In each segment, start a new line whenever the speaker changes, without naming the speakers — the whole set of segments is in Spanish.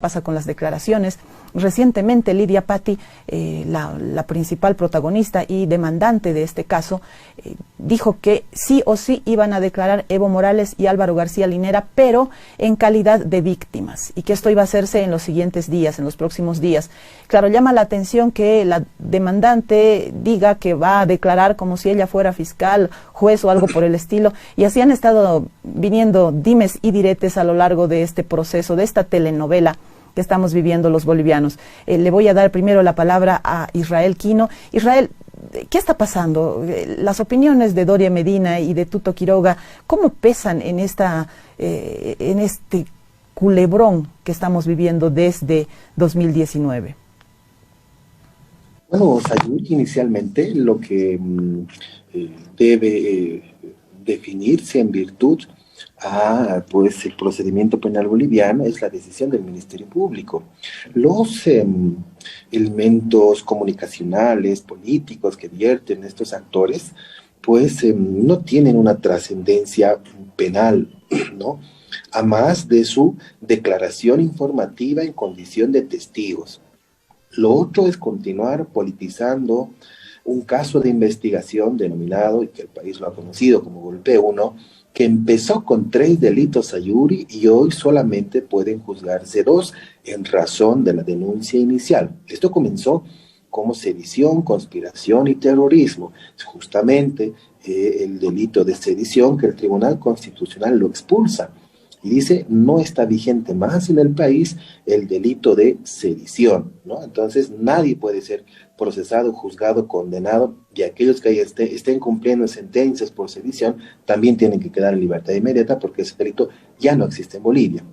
pasa con las declaraciones. Recientemente Lidia Patti, la principal protagonista y demandante de este caso, dijo que sí o sí iban a declarar Evo Morales y Álvaro García Linera, pero en calidad de víctimas, y que esto iba a hacerse en los siguientes días, en los próximos días. Claro, llama la atención que la demandante diga que va a declarar como si ella fuera fiscal, juez o algo por el estilo, y así han estado viniendo dimes y diretes a lo largo de este proceso, de esta telenovela que estamos viviendo los bolivianos. Le voy a dar primero la palabra a Israel Quino. Israel, ¿qué está pasando? Las opiniones de Doria Medina y de Tuto Quiroga, ¿cómo pesan en este culebrón que estamos viviendo desde 2019?
Bueno, Sayuri inicialmente lo que debe definirse en virtud a pues el procedimiento penal boliviano es la decisión del Ministerio Público. Los elementos comunicacionales, políticos que vierten estos actores, pues no tienen una trascendencia penal, ¿no? A más de su declaración informativa en condición de testigos. Lo otro es continuar politizando un caso de investigación denominado, y que el país lo ha conocido como Golpe 1, que empezó con 3 delitos Sayuri y hoy solamente pueden juzgarse 2 en razón de la denuncia inicial. Esto comenzó como sedición, conspiración y terrorismo. Es justamente el delito de sedición que el Tribunal Constitucional lo expulsa y dice no está vigente más en el país el delito de sedición, ¿no? Entonces nadie puede ser procesado, juzgado, condenado, y aquellos que estén cumpliendo sentencias por sedición también tienen que quedar en libertad inmediata porque ese delito ya no existe en Bolivia.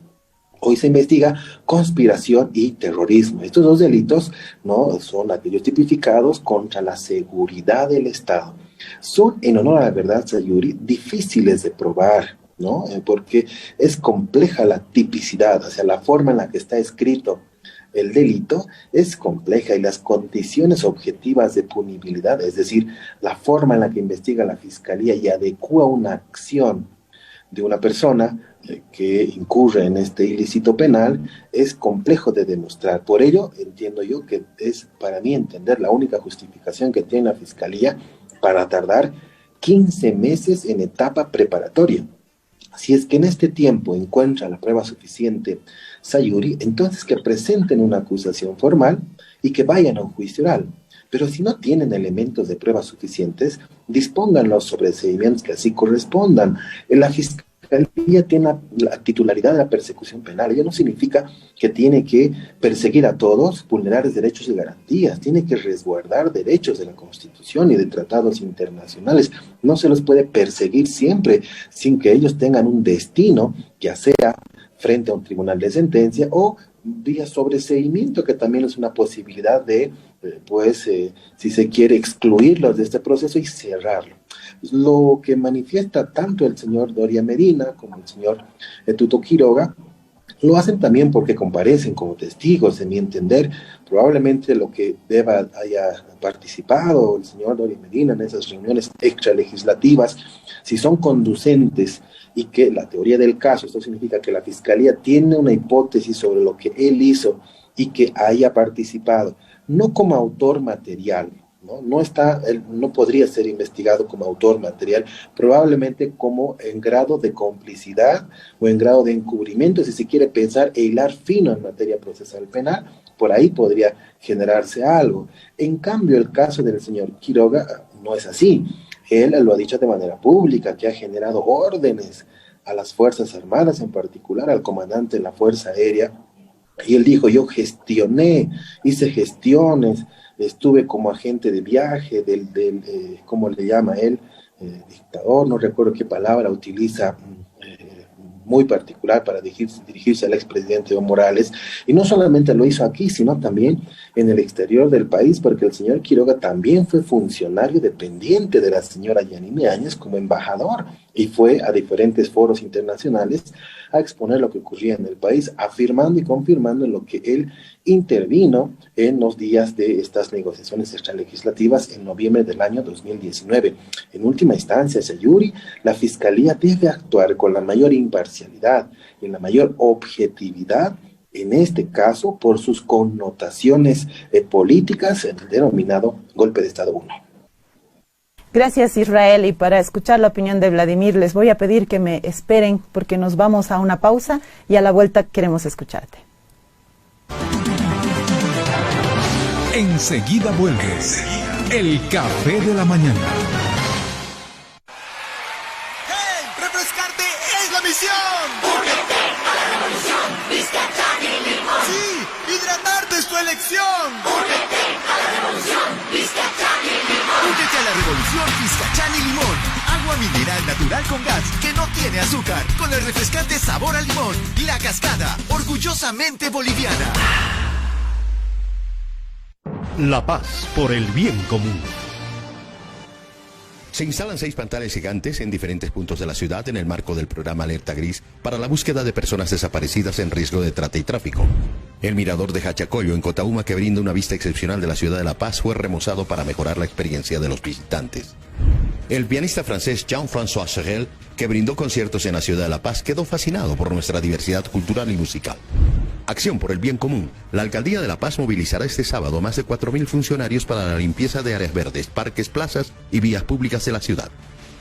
Hoy se investiga conspiración y terrorismo. Estos 2 delitos, ¿no?, son aquellos tipificados contra la seguridad del Estado. Son, en honor a la verdad, Sayuri, difíciles de probar, ¿no? Porque es compleja la tipicidad, o sea, la forma en la que está escrito el delito es compleja y las condiciones objetivas de punibilidad, es decir, la forma en la que investiga la Fiscalía y adecúa una acción de una persona que incurre en este ilícito penal, es complejo de demostrar. Por ello, entiendo yo que es, para mí entender, la única justificación que tiene la Fiscalía para tardar 15 meses en etapa preparatoria. Si es que en este tiempo encuentra la prueba suficiente Sayuri, entonces que presenten una acusación formal y que vayan a un juicio oral. Pero si no tienen elementos de pruebas suficientes, dispongan los sobreseimientos que así correspondan. La Fiscalía tiene la titularidad de la persecución penal. Ello no significa que tiene que perseguir a todos, vulnerar derechos y garantías. Tiene que resguardar derechos de la Constitución y de tratados internacionales. No se los puede perseguir siempre sin que ellos tengan un destino, ya sea frente a un tribunal de sentencia o vía sobreseimiento, que también es una posibilidad de, si se quiere, excluirlos de este proceso y cerrarlo. Lo que manifiesta tanto el señor Doria Medina como el señor Tuto Quiroga, lo hacen también porque comparecen como testigos, en mi entender. Probablemente lo que haya participado el señor Doria Medina en esas reuniones extralegislativas, si son conducentes y que la teoría del caso, esto significa que la Fiscalía tiene una hipótesis sobre lo que él hizo y que haya participado, no como autor material, él no podría ser investigado como autor material, probablemente como en grado de complicidad o en grado de encubrimiento, si se quiere pensar e hilar fino en materia procesal penal, por ahí podría generarse algo. En cambio, el caso del señor Quiroga no es así. Él lo ha dicho de manera pública, que ha generado órdenes a las Fuerzas Armadas, en particular al comandante de la Fuerza Aérea, y él dijo, yo hice gestiones, estuve como agente de viaje ¿cómo le llama él? Dictador, no recuerdo qué palabra utiliza, muy particular para dirigirse al expresidente Evo Morales, y no solamente lo hizo aquí, sino también en el exterior del país, porque el señor Quiroga también fue funcionario dependiente de la señora Yanine Áñez como embajador, y fue a diferentes foros internacionales a exponer lo que ocurría en el país, afirmando y confirmando en lo que él intervino en los días de estas negociaciones extralegislativas en noviembre del año 2019. En última instancia, Sayuri, la Fiscalía debe actuar con la mayor imparcialidad y la mayor objetividad en este caso por sus connotaciones políticas en el denominado golpe de Estado 1.
Gracias, Israel, y para escuchar la opinión de Vladimir les voy a pedir que me esperen porque nos vamos a una pausa y a la vuelta queremos escucharte.
Enseguida vuelve el Café de la Mañana.
¡Hey! ¡Refrescarte es la misión!
¡Únete a la revolución! ¡Vizcachán y limón!
¡Sí! ¡Hidratarte es tu elección!
¡Únete a la revolución! ¡Vizcachán y limón!
¡Únete a la revolución Vizcachán y limón! Agua mineral natural con gas que no tiene azúcar, con el refrescante sabor a limón. La Cascada, orgullosamente boliviana.
La paz por el bien común.
Se instalan 6 pantallas gigantes en diferentes puntos de la ciudad en el marco del programa Alerta Gris para la búsqueda de personas desaparecidas en riesgo de trata y tráfico. El mirador de Hachacoyo en Cotauma, que brinda una vista excepcional de la ciudad de La Paz, fue remozado para mejorar la experiencia de los visitantes. El pianista francés Jean-François Cherel, que brindó conciertos en la ciudad de La Paz, quedó fascinado por nuestra diversidad cultural y musical. Acción por el bien común. La Alcaldía de La Paz movilizará este sábado a más de 4.000 funcionarios para la limpieza de áreas verdes, parques, plazas y vías públicas de la ciudad.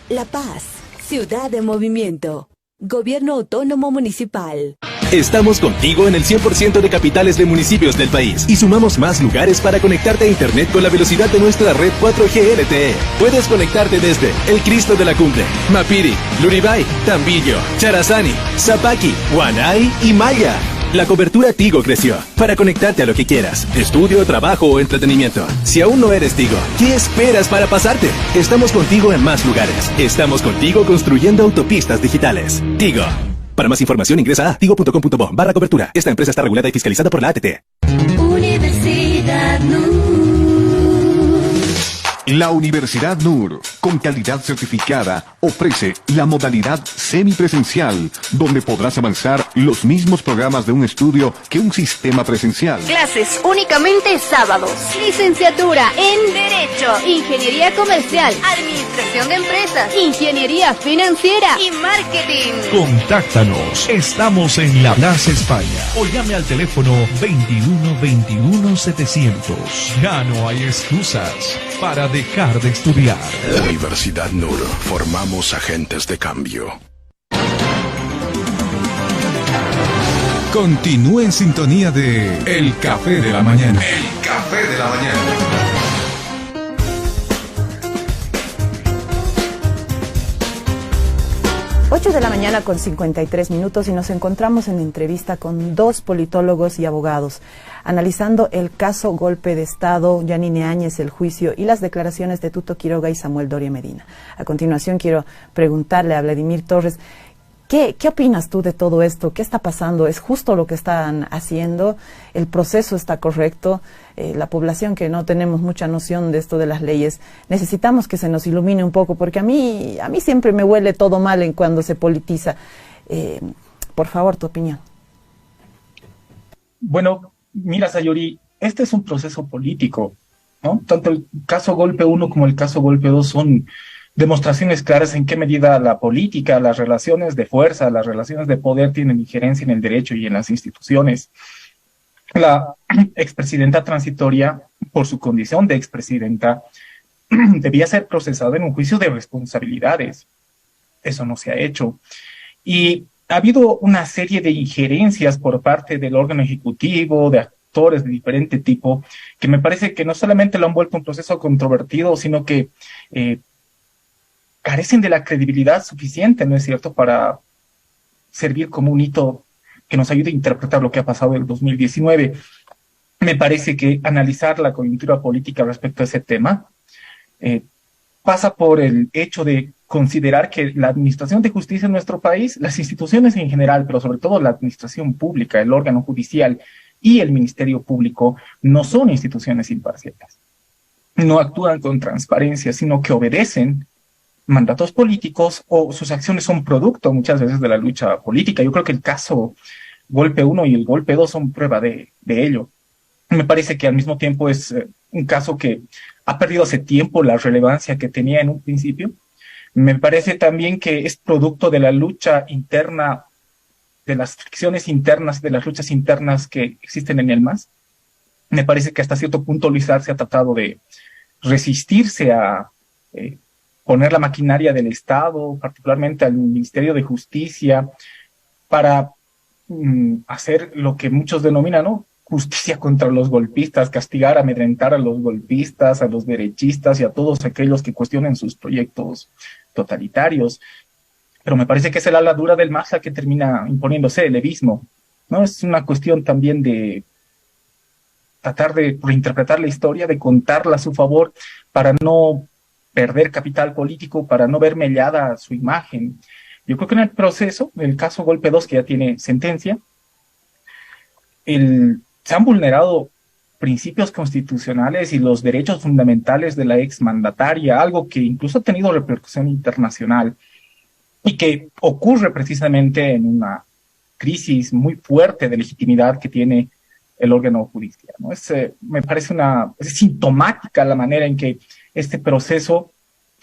La Paz, ciudad de movimiento. Gobierno Autónomo Municipal.
Estamos contigo en el 100% de capitales de municipios del país y sumamos más lugares para conectarte a internet con la velocidad de nuestra red 4G LTE. Puedes conectarte desde El Cristo de la Cumbre, Mapiri, Luribay, Tambillo, Charazani, Zapaqui, Huanay y Maya. La cobertura Tigo creció para conectarte a lo que quieras, estudio, trabajo o entretenimiento. Si aún no eres Tigo, ¿qué esperas para pasarte? Estamos contigo en más lugares. Estamos contigo construyendo autopistas digitales. Tigo. Para más información ingresa a tigo.com.bo/cobertura. Esta empresa está regulada y fiscalizada por la ATT.
Universidad NUR.
La Universidad NUR, con calidad certificada, ofrece la modalidad semipresencial, donde podrás avanzar los mismos programas de un estudio que un sistema presencial.
Clases únicamente sábados. Licenciatura en Derecho, Ingeniería Comercial, Administración de Empresas, Ingeniería Financiera y Marketing.
Contáctanos. Estamos en la Plaza España. O llame al teléfono 21-21-700. Ya no hay excusas para dejar de estudiar.
Universidad NUR. Formamos agentes de cambio.
Continúe en sintonía de El Café de la Mañana. El Café de la Mañana.
Ocho de la mañana con 53 minutos y nos encontramos en entrevista con 2 politólogos y abogados, analizando el caso Golpe de Estado, Yanine Áñez, el juicio y las declaraciones de Tuto Quiroga y Samuel Doria Medina. A continuación quiero preguntarle a Vladimir Torres, ¿qué opinas tú de todo esto? ¿Qué está pasando? ¿Es justo lo que están haciendo? ¿El proceso está correcto? La población que no tenemos mucha noción de esto de las leyes, necesitamos que se nos ilumine un poco, porque a mí siempre me huele todo mal en cuando se politiza. Por favor, tu opinión.
Bueno, mira, Sayuri, este es un proceso político, ¿no? Tanto el caso Golpe 1 como el caso Golpe 2 son demostraciones claras en qué medida la política, las relaciones de fuerza, las relaciones de poder tienen injerencia en el derecho y en las instituciones. La expresidenta transitoria, por su condición de expresidenta, debía ser procesada en un juicio de responsabilidades. Eso no se ha hecho. Y ha habido una serie de injerencias por parte del órgano ejecutivo, de actores de diferente tipo, que me parece que no solamente lo han vuelto un proceso controvertido, sino que carecen de la credibilidad suficiente, ¿no es cierto?, para servir como un hito que nos ayude a interpretar lo que ha pasado en el 2019. Me parece que analizar la coyuntura política respecto a ese tema pasa por el hecho de considerar que la administración de justicia en nuestro país, las instituciones en general, pero sobre todo la administración pública, el órgano judicial y el Ministerio Público, no son instituciones imparciales. No actúan con transparencia, sino que obedecen mandatos políticos o sus acciones son producto muchas veces de la lucha política. Yo creo que el caso Golpe 1 y el Golpe 2 son prueba de ello. Me parece que al mismo tiempo es un caso que ha perdido hace tiempo la relevancia que tenía en un principio. Me parece también que es producto de la lucha interna las fricciones internas, de las luchas internas que existen en el MAS. Me parece que hasta cierto punto Luis Arce ha tratado de resistirse a poner la maquinaria del Estado, particularmente al Ministerio de Justicia, para hacer lo que muchos denominan, ¿no?, justicia contra los golpistas, castigar, amedrentar a los golpistas, a los derechistas y a todos aquellos que cuestionen sus proyectos totalitarios. Pero me parece que es el ala dura del MAS la que termina imponiéndose, el levismo, ¿no? Es una cuestión también de tratar de reinterpretar la historia, de contarla a su favor para no perder capital político, para no ver mellada su imagen. Yo creo que en el proceso, el caso Golpe 2, que ya tiene sentencia, se han vulnerado principios constitucionales y los derechos fundamentales de la exmandataria, algo que incluso ha tenido repercusión internacional y que ocurre precisamente en una crisis muy fuerte de legitimidad que tiene el órgano judicial, ¿no? Me parece es sintomática la manera en que este proceso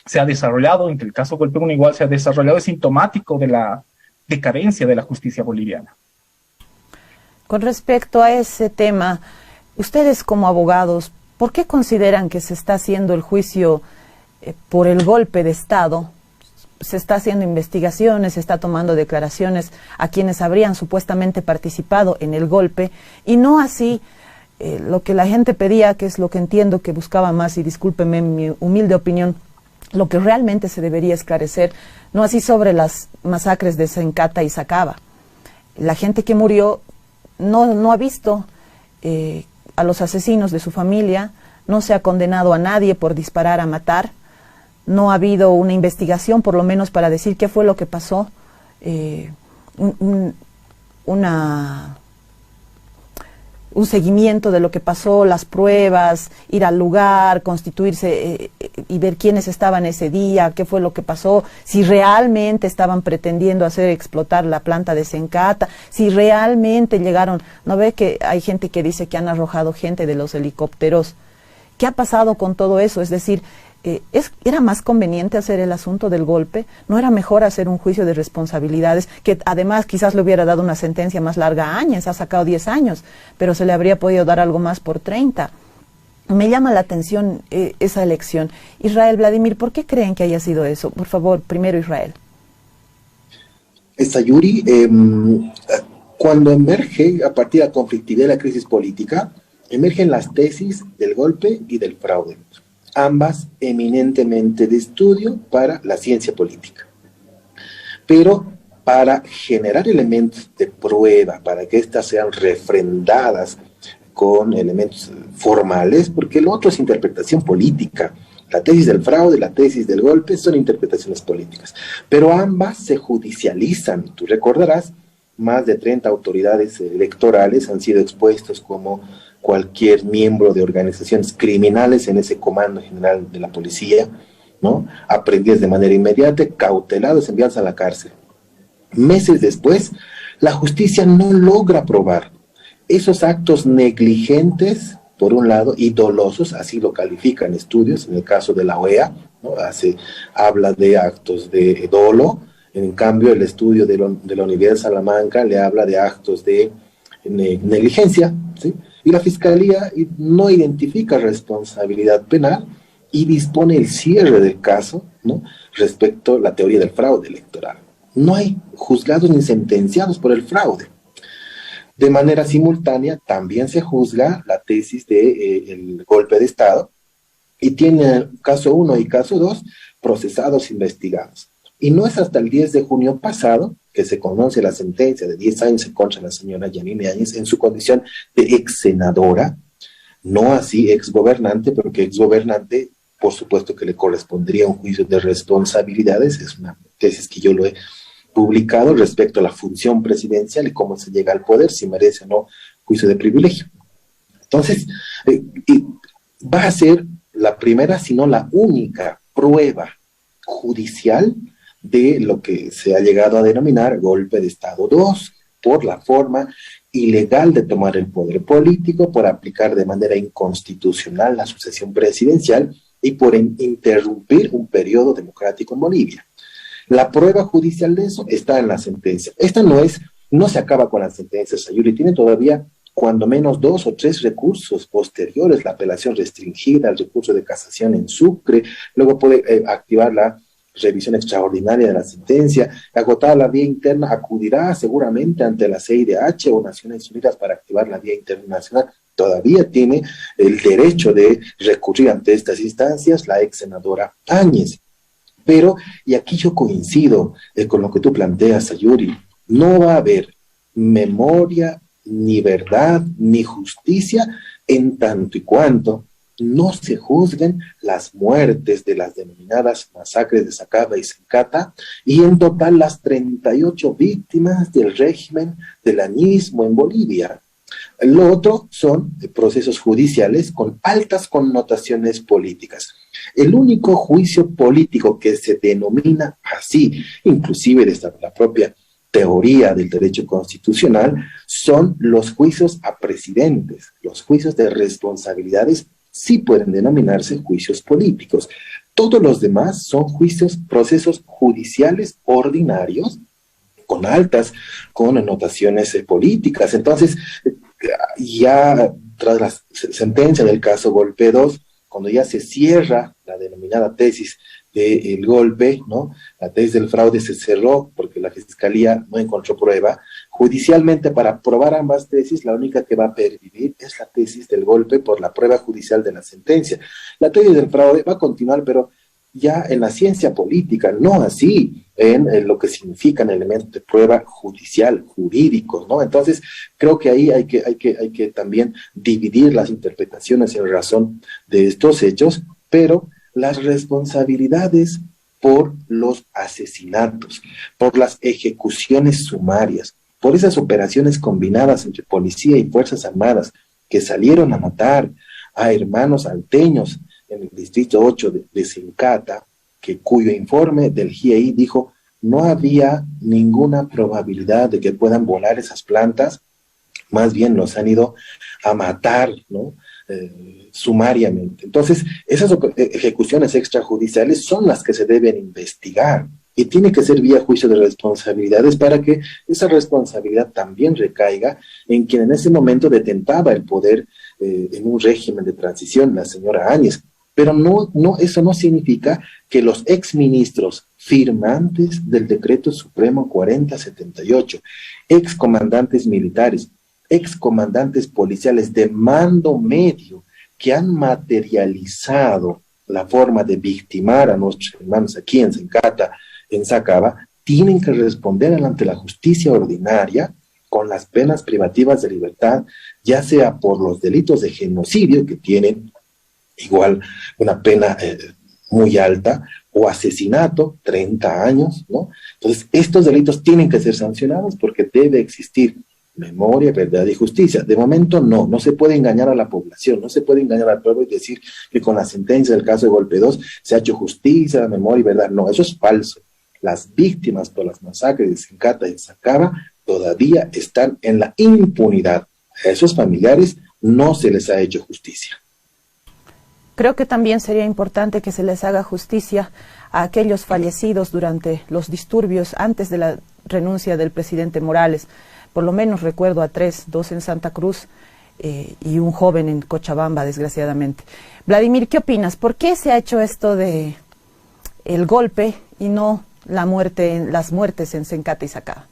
se ha desarrollado, en que el caso Golpe 1 igual se ha desarrollado, es sintomático de la decadencia de la justicia boliviana.
Con respecto a ese tema, ustedes como abogados, ¿por qué consideran que se está haciendo el juicio por el golpe de Estado? Se está haciendo investigaciones, se está tomando declaraciones a quienes habrían supuestamente participado en el golpe, y no así lo que la gente pedía, que es lo que entiendo que buscaba más, y discúlpeme mi humilde opinión, lo que realmente se debería esclarecer, no así sobre las masacres de Sencata y Sacaba. La gente que murió no ha visto a los asesinos de su familia, no se ha condenado a nadie por disparar a matar, no ha habido una investigación por lo menos para decir qué fue lo que pasó, un seguimiento de lo que pasó, las pruebas, ir al lugar, constituirse y ver quiénes estaban ese día, qué fue lo que pasó, si realmente estaban pretendiendo hacer explotar la planta de Sencata, si realmente llegaron. ¿No ve que hay gente que dice que han arrojado gente de los helicópteros? ¿Qué ha pasado con todo eso? Es decir, ¿era más conveniente hacer el asunto del golpe? ¿No era mejor hacer un juicio de responsabilidades, que además quizás le hubiera dado una sentencia más larga a Áñez? Ha sacado 10 años, pero se le habría podido dar algo más por 30. Me llama la atención esa elección. Israel, Vladimir, ¿por qué creen que haya sido eso? Por favor, primero Israel.
Sayuri, cuando emerge a partir de la conflictividad de la crisis política, emergen las tesis del golpe y del fraude, ambas eminentemente de estudio para la ciencia política. Pero para generar elementos de prueba, para que éstas sean refrendadas con elementos formales, porque lo otro es interpretación política. La tesis del fraude, la tesis del golpe son interpretaciones políticas, pero ambas se judicializan. Tú recordarás, más de 30 autoridades electorales han sido expuestos como cualquier miembro de organizaciones criminales en ese comando general de la policía, ¿no? Aprendidos de manera inmediata, cautelados, enviados a la cárcel. Meses después, la justicia no logra probar esos actos negligentes, por un lado, y dolosos, así lo califican estudios, en el caso de la OEA, ¿no? Habla de actos de dolo, en cambio el estudio de la Universidad de Salamanca le habla de actos de negligencia, ¿sí? Y la Fiscalía no identifica responsabilidad penal y dispone el cierre del caso, ¿no?, respecto a la teoría del fraude electoral. No hay juzgados ni sentenciados por el fraude. De manera simultánea, también se juzga la tesis del golpe de Estado y tiene caso 1 y caso 2 procesados investigados. Y no es hasta el 10 de junio pasado que se conoce la sentencia de 10 años en contra de la señora Yanine Áñez en su condición de ex senadora, no así ex gobernante, porque ex gobernante, por supuesto que le correspondería un juicio de responsabilidades. Es una tesis que yo lo he publicado respecto a la función presidencial y cómo se llega al poder, si merece o no juicio de privilegio. Entonces, va a ser la primera, si no la única prueba judicial de lo que se ha llegado a denominar golpe de Estado 2, por la forma ilegal de tomar el poder político, por aplicar de manera inconstitucional la sucesión presidencial y por interrumpir un periodo democrático en Bolivia. La prueba judicial de eso está en la sentencia. Esta no es no se acaba con la sentencia. Sayuri tiene todavía cuando menos 2 o 3 recursos posteriores, la apelación restringida, el recurso de casación en Sucre, luego puede activar la revisión extraordinaria de la sentencia, agotada la vía interna, acudirá seguramente ante la CIDH o Naciones Unidas para activar la vía internacional. Todavía tiene el derecho de recurrir ante estas instancias la ex senadora Áñez. Pero, y aquí yo coincido con lo que tú planteas, Sayuri, no va a haber memoria, ni verdad, ni justicia en tanto y cuanto no se juzguen las muertes de las denominadas masacres de Sacaba y Sencata, y en total las 38 víctimas del régimen del añismo en Bolivia. Lo otro son procesos judiciales con altas connotaciones políticas. El único juicio político que se denomina así, inclusive desde la propia teoría del derecho constitucional, son los juicios a presidentes. Los juicios de responsabilidades sí pueden denominarse juicios políticos. Todos los demás son procesos judiciales ordinarios con altas connotaciones políticas. Entonces, ya tras la sentencia del caso Golpe 2, cuando ya se cierra la denominada tesis del golpe, ¿no? La tesis del fraude se cerró porque la Fiscalía no encontró prueba. Judicialmente, para probar ambas tesis, la única que va a pervivir es la tesis del golpe por la prueba judicial de la sentencia. La tesis del fraude va a continuar, pero ya en la ciencia política, no así en lo que significan elementos de prueba judicial, jurídicos, ¿no? Entonces, creo que ahí hay que también dividir las interpretaciones en razón de estos hechos, pero las responsabilidades por los asesinatos, por las ejecuciones sumarias, por esas operaciones combinadas entre policía y Fuerzas Armadas que salieron a matar a hermanos alteños en el distrito 8 de Sencata, cuyo informe del GIEI dijo no había ninguna probabilidad de que puedan volar esas plantas, más bien los han ido a matar, ¿no? Sumariamente. Entonces, esas ejecuciones extrajudiciales son las que se deben investigar y tiene que ser vía juicio de responsabilidades para que esa responsabilidad también recaiga en quien en ese momento detentaba el poder en un régimen de transición, la señora Áñez. Pero eso no significa que los exministros firmantes del Decreto Supremo 4078, excomandantes militares, excomandantes policiales de mando medio que han materializado la forma de victimar a nuestros hermanos aquí en Sencata, en Sacaba, tienen que responder ante la justicia ordinaria con las penas privativas de libertad, ya sea por los delitos de genocidio, que tienen igual una pena muy alta, o asesinato, 30 años, ¿no? Entonces, estos delitos tienen que ser sancionados porque debe existir memoria, verdad y justicia. De momento no se puede engañar a la población, no se puede engañar al pueblo y decir que con la sentencia del caso de Golpe 2 se ha hecho justicia, memoria y verdad. No, eso es falso. Las víctimas por las masacres de Sencata y Sacaba todavía están en la impunidad. A esos familiares no se les ha hecho justicia.
Creo que también sería importante que se les haga justicia a aquellos fallecidos durante los disturbios antes de la renuncia del presidente Morales. Por lo menos recuerdo a 3, 2 en Santa Cruz y un joven en Cochabamba, desgraciadamente. Vladimir, ¿qué opinas? ¿Por qué se ha hecho esto de el golpe y no las muertes en Sencata y Sacaba?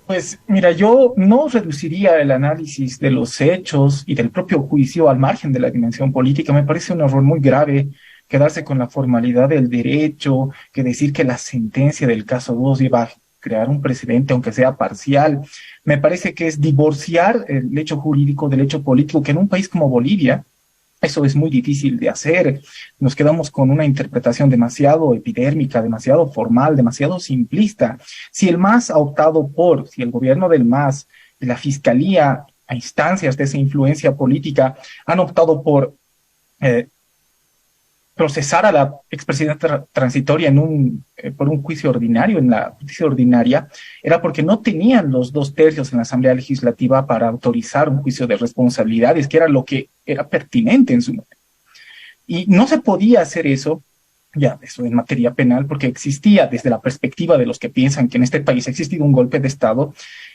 Pues mira, yo no reduciría el análisis de los hechos y del propio juicio al margen de la dimensión política. Me parece un error muy grave quedarse con la formalidad del derecho, que decir que la sentencia del caso 2 iba a crear un precedente, aunque sea parcial. Me parece que es divorciar el hecho jurídico del hecho político, que en un país como Bolivia, eso es muy difícil de hacer. Nos quedamos con una interpretación demasiado epidérmica, demasiado formal, demasiado simplista. Si el MAS ha optado si el gobierno del MAS, la Fiscalía, a instancias de esa influencia política, han optado por procesar a la expresidenta transitoria por un juicio ordinario, en la justicia ordinaria, era porque no tenían los 2/3 en la Asamblea Legislativa para autorizar un juicio de responsabilidades, que era lo que era pertinente en su momento. Y no se podía hacer eso ya eso en materia penal, porque existía, desde la perspectiva de los que piensan que en este país ha existido un golpe de Estado,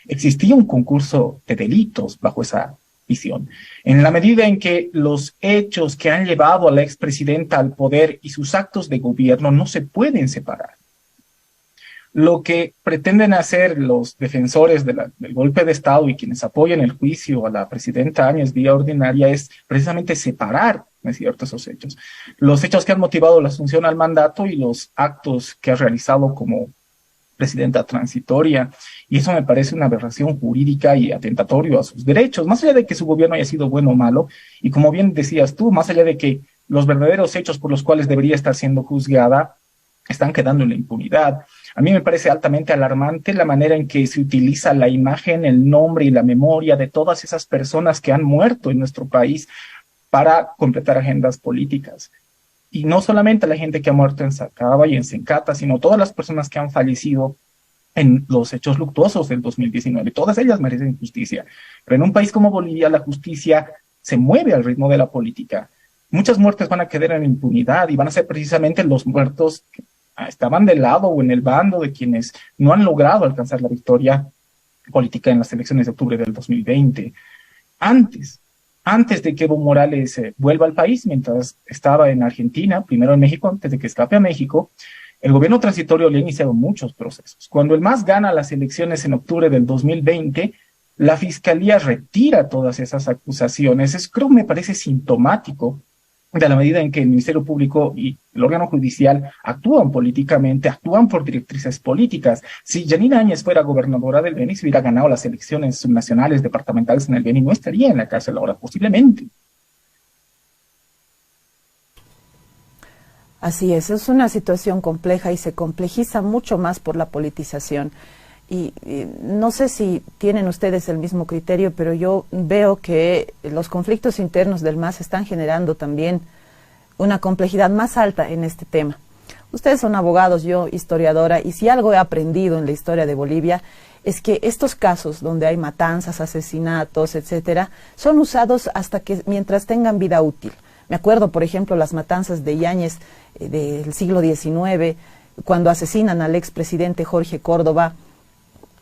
existía un concurso de delitos bajo esa visión. En la medida en que los hechos que han llevado a la expresidenta al poder y sus actos de gobierno no se pueden separar. Lo que pretenden hacer los defensores del golpe de Estado y quienes apoyan el juicio a la presidenta Áñez vía ordinaria es precisamente separar, ¿no es cierto?, esos hechos. Los hechos que han motivado la asunción al mandato y los actos que ha realizado como presidenta transitoria. Y eso me parece una aberración jurídica y atentatorio a sus derechos, más allá de que su gobierno haya sido bueno o malo. Y como bien decías tú, más allá de que los verdaderos hechos por los cuales debería estar siendo juzgada están quedando en la impunidad. A mí me parece altamente alarmante la manera en que se utiliza la imagen, el nombre y la memoria de todas esas personas que han muerto en nuestro país para completar agendas políticas. Y no solamente la gente que ha muerto en Sacaba y en Sencata, sino todas las personas que han fallecido en los hechos luctuosos del 2019. Todas ellas merecen justicia. Pero en un país como Bolivia, la justicia se mueve al ritmo de la política. Muchas muertes van a quedar en impunidad y van a ser precisamente los muertos que estaban del lado o en el bando de quienes no han logrado alcanzar la victoria política en las elecciones de octubre del 2020. Antes de que Evo Morales vuelva al país, mientras estaba en Argentina, primero en México, antes de que escape a México, el gobierno transitorio le ha iniciado muchos procesos. Cuando el MAS gana las elecciones en octubre del 2020, la Fiscalía retira todas esas acusaciones. Eso creo que me parece sintomático de la medida en que el Ministerio Público y el órgano judicial actúan políticamente, actúan por directrices políticas. Si Yanina Áñez fuera gobernadora del Beni, si hubiera ganado las elecciones subnacionales, departamentales en el Beni, no estaría en la cárcel ahora, posiblemente.
Así es una situación compleja y se complejiza mucho más por la politización. Y no sé si tienen ustedes el mismo criterio, pero yo veo que los conflictos internos del MAS están generando también una complejidad más alta en este tema. Ustedes son abogados, yo historiadora, y si algo he aprendido en la historia de Bolivia es que estos casos donde hay matanzas, asesinatos, etcétera, son usados hasta que mientras tengan vida útil. Me acuerdo, por ejemplo, las matanzas de Yáñez del siglo XIX, cuando asesinan al expresidente Jorge Córdoba.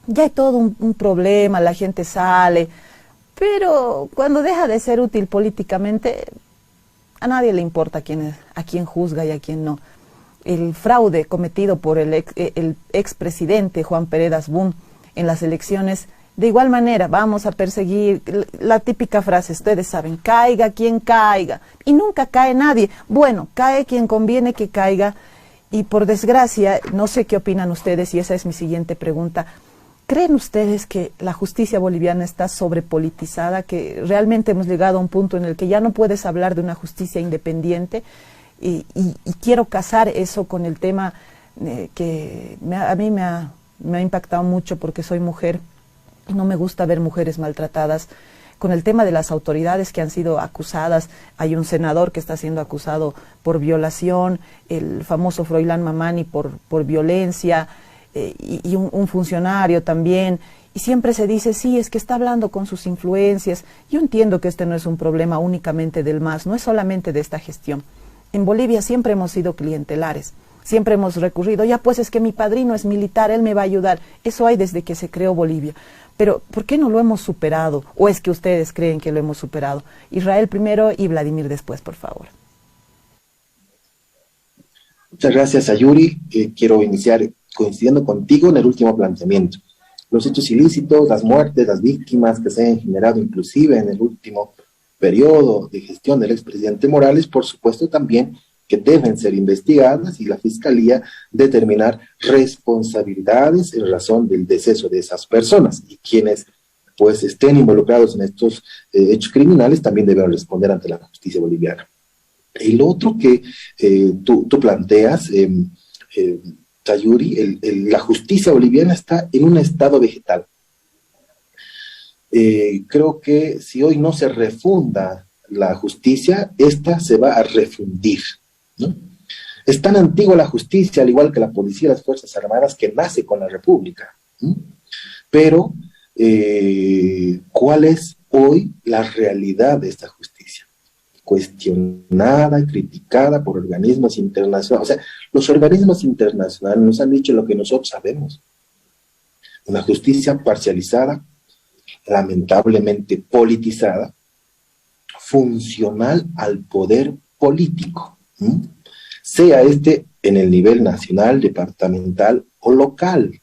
Ya hay todo un problema, la gente sale, pero cuando deja de ser útil políticamente, a nadie le importa a quién juzga y a quién no. El fraude cometido por el expresidente Juan Pereda Asbun en las elecciones, de igual manera, vamos a perseguir, la típica frase, ustedes saben, caiga quien caiga, y nunca cae nadie. Bueno, cae quien conviene que caiga, y por desgracia, no sé qué opinan ustedes, y esa es mi siguiente pregunta. ¿Creen ustedes que la justicia boliviana está sobrepolitizada, que realmente hemos llegado a un punto en el que ya no puedes hablar de una justicia independiente? Y quiero casar eso con el tema que a mí me ha impactado mucho porque soy mujer y no me gusta ver mujeres maltratadas, con el tema de las autoridades que han sido acusadas. Hay un senador que está siendo acusado por violación, el famoso Froilán Mamani por violencia, y un funcionario también, y siempre se dice, sí, es que está hablando con sus influencias. Yo entiendo que este no es un problema únicamente del MAS, no es solamente de esta gestión. En Bolivia siempre hemos sido clientelares, siempre hemos recurrido, ya pues es que mi padrino es militar, él me va a ayudar. Eso hay desde que se creó Bolivia. Pero, ¿por qué no lo hemos superado? ¿O es que ustedes creen que lo hemos superado? Israel primero y Vladimir después, por favor.
Muchas gracias, Sayuri. Quiero iniciar coincidiendo contigo en el último planteamiento. Los hechos ilícitos, las muertes, las víctimas que se han generado inclusive en el último periodo de gestión del expresidente Morales, por supuesto también que deben ser investigadas y la Fiscalía determinar responsabilidades en razón del deceso de esas personas, y quienes pues estén involucrados en estos hechos criminales también deben responder ante la justicia boliviana. El otro que tú planteas, Sayuri, la justicia boliviana está en un estado vegetal. Creo que si hoy no se refunda la justicia, esta se va a refundir, ¿no? Es tan antigua la justicia, al igual que la policía y las Fuerzas Armadas, que nace con la República, ¿no? Pero, ¿cuál es hoy la realidad de esta justicia? cuestionada y criticada por organismos internacionales. O sea, los organismos internacionales nos han dicho lo que nosotros sabemos. Una justicia parcializada, lamentablemente politizada, funcional al poder político, sea este en el nivel nacional, departamental o local.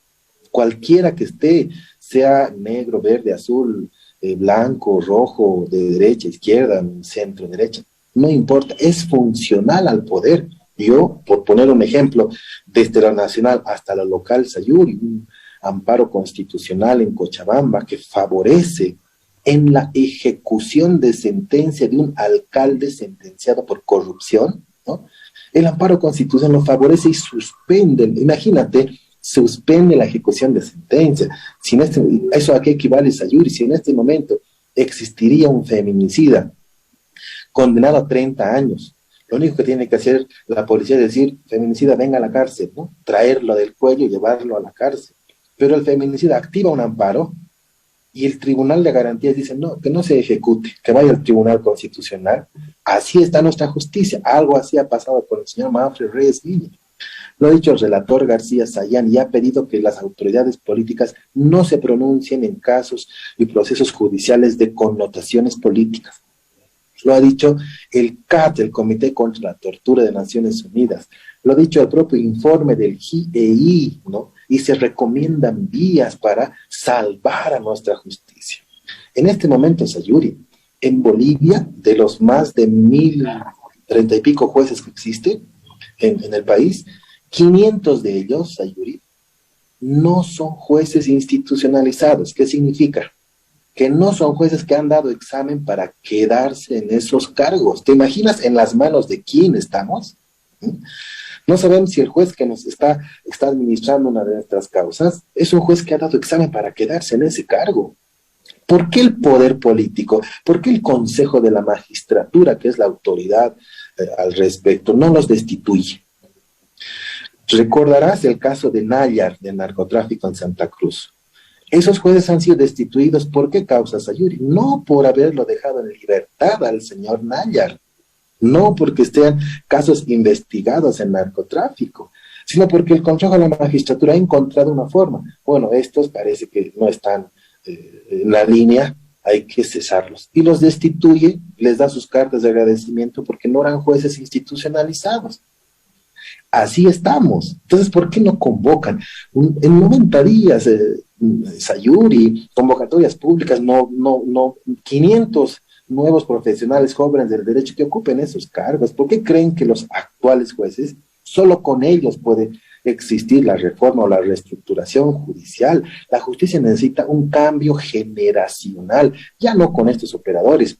Cualquiera que esté, sea negro, verde, azul, blanco, rojo, de derecha, izquierda, centro, derecha, no importa, es funcional al poder. Yo, por poner un ejemplo, desde lo nacional hasta lo local, Sayuri, un amparo constitucional en Cochabamba que favorece en la ejecución de sentencia de un alcalde sentenciado por corrupción, ¿no? El amparo constitucional lo favorece y suspende, imagínate, suspende la ejecución de sentencia. Si ¿eso a qué equivale, Sayuri? Si en este momento existiría un feminicida condenado a 30 años, lo único que tiene que hacer la policía es decir, feminicida, venga a la cárcel, ¿no? Traerlo del cuello y llevarlo a la cárcel. Pero el feminicida activa un amparo y el Tribunal de Garantías dice, no, que no se ejecute, que vaya al Tribunal Constitucional. Así está nuestra justicia. Algo así ha pasado con el señor Manfred Reyes Villa. Lo ha dicho el relator García Sayán y ha pedido que las autoridades políticas no se pronuncien en casos y procesos judiciales de connotaciones políticas. Lo ha dicho el CAT, el Comité contra la Tortura de Naciones Unidas. Lo ha dicho el propio informe del GIEI, ¿no? Y se recomiendan vías para salvar a nuestra justicia. En este momento, Sayuri, en Bolivia, de los más de 1.030 y pico jueces que existen en el país, 500 de ellos, Sayuri, no son jueces institucionalizados. ¿Qué significa? Que no son jueces que han dado examen para quedarse en esos cargos. ¿Te imaginas en las manos de quién estamos? No sabemos si el juez que nos está administrando una de nuestras causas es un juez que ha dado examen para quedarse en ese cargo. ¿Por qué el poder político? ¿Por qué el Consejo de la Magistratura, que es la autoridad al respecto, no los destituye? Recordarás el caso de Nayar, del narcotráfico en Santa Cruz. Esos jueces han sido destituidos, ¿por qué causa, Sayuri? No por haberlo dejado en libertad al señor Nayar, no porque estén casos investigados en narcotráfico, sino porque el Consejo de la Magistratura ha encontrado una forma. Bueno, estos parece que no están en la línea, hay que cesarlos. Y los destituye, les da sus cartas de agradecimiento porque no eran jueces institucionalizados. Así estamos. Entonces, ¿por qué no convocan? En 90 días, Sayuri, convocatorias públicas, no 500 nuevos profesionales jóvenes del derecho que ocupen esos cargos. ¿Por qué creen que los actuales jueces, solo con ellos puede existir la reforma o la reestructuración judicial? La justicia necesita un cambio generacional, ya no con estos operadores.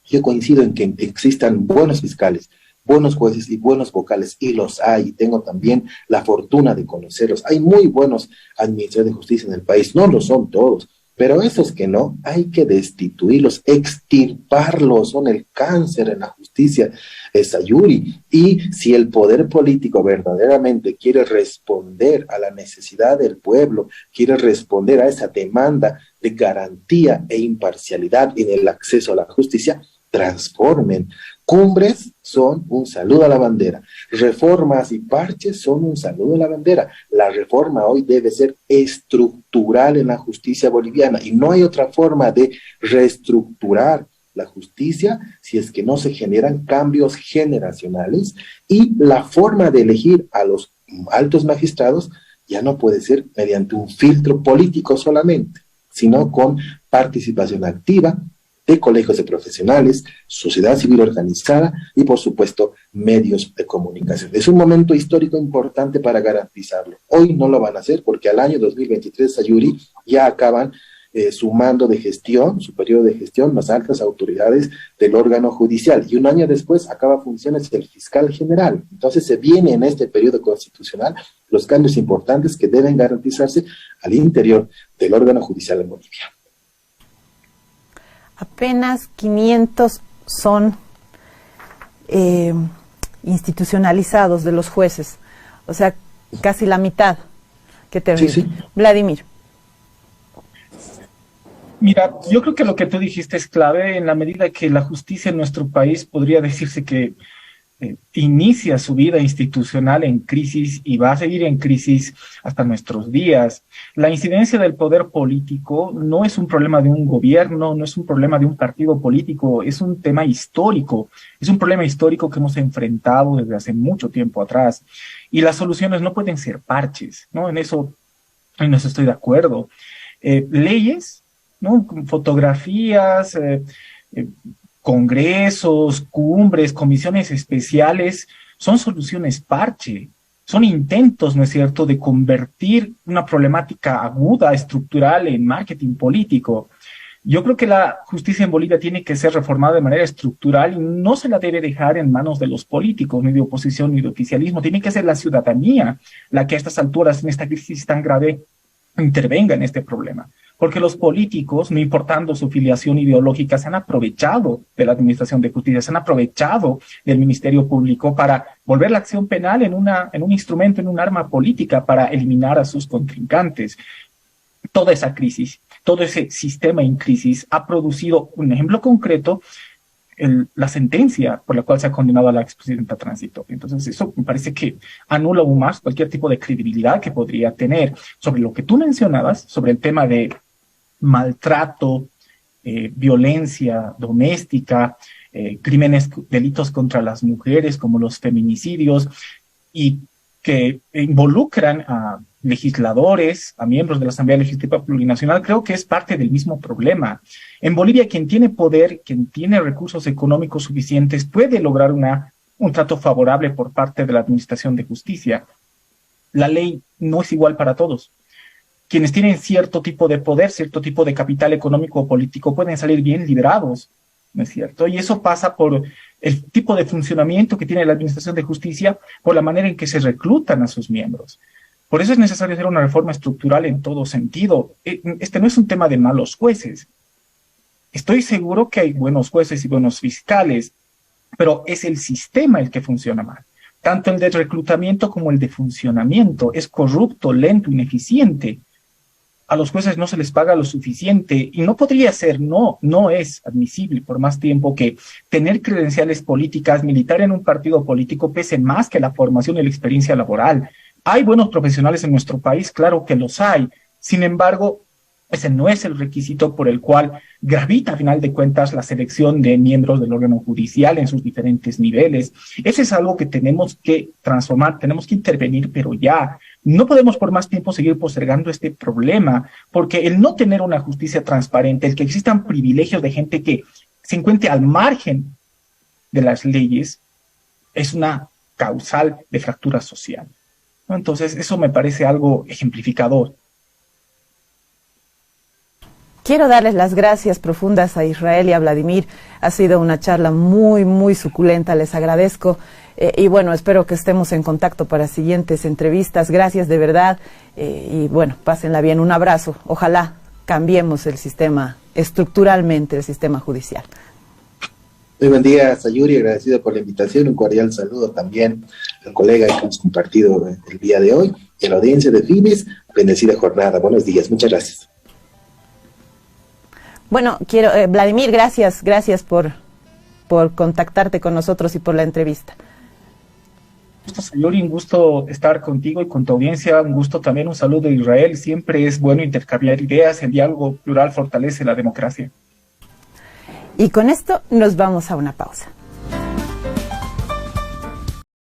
Yo coincido en que existan buenos fiscales, buenos jueces y buenos vocales, y los hay, y tengo también la fortuna de conocerlos. Hay muy buenos administradores de justicia en el país, no lo son todos, pero esos que no, hay que destituirlos, extirparlos, son el cáncer en la justicia, Sayuri. Y si el poder político verdaderamente quiere responder a la necesidad del pueblo, quiere responder a esa demanda de garantía e imparcialidad en el acceso a la justicia, transformen. Cumbres son un saludo a la bandera, reformas y parches son un saludo a la bandera. La reforma hoy debe ser estructural en la justicia boliviana y no hay otra forma de reestructurar la justicia si es que no se generan cambios generacionales, y la forma de elegir a los altos magistrados ya no puede ser mediante un filtro político solamente, sino con participación activa de colegios de profesionales, sociedad civil organizada y, por supuesto, medios de comunicación. Es un momento histórico importante para garantizarlo. Hoy no lo van a hacer porque al año 2023, Sayuri, ya acaban su mando de gestión, su periodo de gestión, las altas autoridades del órgano judicial. Y un año después acaba funciones el fiscal general. Entonces se viene en este periodo constitucional los cambios importantes que deben garantizarse al interior del órgano judicial en Bolivia.
Apenas 500 son institucionalizados de los jueces, o sea, casi la mitad. Qué terrible. Sí, sí. Vladimir.
Mira, yo creo que lo que tú dijiste es clave en la medida que la justicia en nuestro país podría decirse que inicia su vida institucional en crisis y va a seguir en crisis hasta nuestros días. La incidencia del poder político no es un problema de un gobierno, no es un problema de un partido político, es un tema histórico, es un problema histórico que hemos enfrentado desde hace mucho tiempo atrás. Y las soluciones no pueden ser parches, ¿no? En eso estoy de acuerdo. Leyes, ¿no? Fotografías, congresos, cumbres, comisiones especiales, son soluciones parche, son intentos, ¿no es cierto?, de convertir una problemática aguda, estructural, en marketing político. Yo creo que la justicia en Bolivia tiene que ser reformada de manera estructural y no se la debe dejar en manos de los políticos, ni de oposición, ni de oficialismo. Tiene que ser la ciudadanía la que a estas alturas, en esta crisis tan grave, intervenga en este problema. Porque los políticos, no importando su filiación ideológica, se han aprovechado de la Administración de Justicia, se han aprovechado del Ministerio Público para volver la acción penal en un instrumento, en un arma política para eliminar a sus contrincantes. Toda esa crisis, todo ese sistema en crisis ha producido un ejemplo concreto, la sentencia por la cual se ha condenado a la expresidenta Tránsito. Entonces eso me parece que anula aún más cualquier tipo de credibilidad que podría tener sobre lo que tú mencionabas, sobre el tema de maltrato, violencia doméstica, crímenes, delitos contra las mujeres como los feminicidios, y que involucran a legisladores, a miembros de la Asamblea Legislativa Plurinacional. Creo que es parte del mismo problema. En Bolivia, quien tiene poder, quien tiene recursos económicos suficientes, puede lograr un trato favorable por parte de la Administración de Justicia. La ley no es igual para todos. Quienes tienen cierto tipo de poder, cierto tipo de capital económico o político, pueden salir bien librados, ¿no es cierto? Y eso pasa por el tipo de funcionamiento que tiene la Administración de Justicia, por la manera en que se reclutan a sus miembros. Por eso es necesario hacer una reforma estructural en todo sentido. Este no es un tema de malos jueces. Estoy seguro que hay buenos jueces y buenos fiscales, pero es el sistema el que funciona mal. Tanto el de reclutamiento como el de funcionamiento es corrupto, lento, ineficiente. A los jueces no se les paga lo suficiente y no podría ser, no es admisible por más tiempo que tener credenciales políticas, militar en un partido político pese más que la formación y la experiencia laboral. Hay buenos profesionales en nuestro país, claro que los hay. Sin embargo, ese no es el requisito por el cual gravita, a final de cuentas, la selección de miembros del órgano judicial en sus diferentes niveles. Eso es algo que tenemos que transformar, tenemos que intervenir, pero ya. No podemos por más tiempo seguir postergando este problema, porque el no tener una justicia transparente, el que existan privilegios de gente que se encuentre al margen de las leyes, es una causal de fractura social. Entonces, eso me parece algo ejemplificador.
Quiero darles las gracias profundas a Israel y a Vladimir. Ha sido una charla muy, muy suculenta. Les agradezco. Y bueno, espero que estemos en contacto para siguientes entrevistas. Gracias de verdad. Y bueno, pásenla bien. Un abrazo. Ojalá cambiemos el sistema, estructuralmente el sistema judicial.
Muy buen día, Sayuri, agradecido por la invitación, un cordial saludo también al colega que hemos compartido el día de hoy, y a la audiencia de Fimis, bendecida jornada, buenos días, muchas gracias.
Bueno, Vladimir, gracias por contactarte con nosotros y por la entrevista.
Sayuri, un gusto estar contigo y con tu audiencia, un gusto también, un saludo de Israel, siempre es bueno intercambiar ideas, el diálogo plural fortalece la democracia.
Y con esto nos vamos a una pausa.